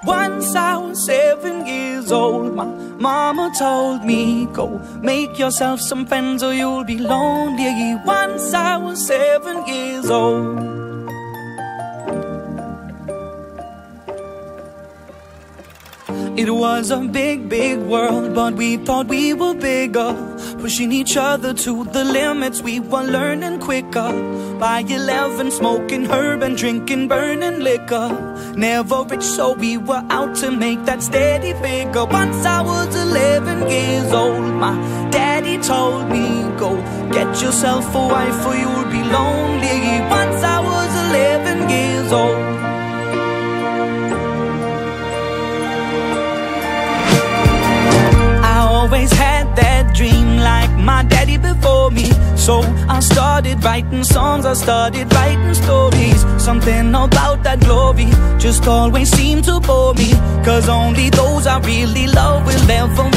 Once I was 7 years old, my mama told me, go make yourself some friends or you'll be lonely. Once I was 7 years old. It was a big, big world, but we thought we were bigger, pushing each other to the limits. We were learning quicker. By 11, smoking herb and drinking burning liquor. Never rich, so we were out to make that steady figure. Once I was 11 years old, my daddy told me, go get yourself a wife or you'll be lonely. Once I was 11 years old. Always had that dream like my daddy before me. So I started writing songs, I started writing stories. Something about that glory just always seemed to bore me, 'cause only those I really love will ever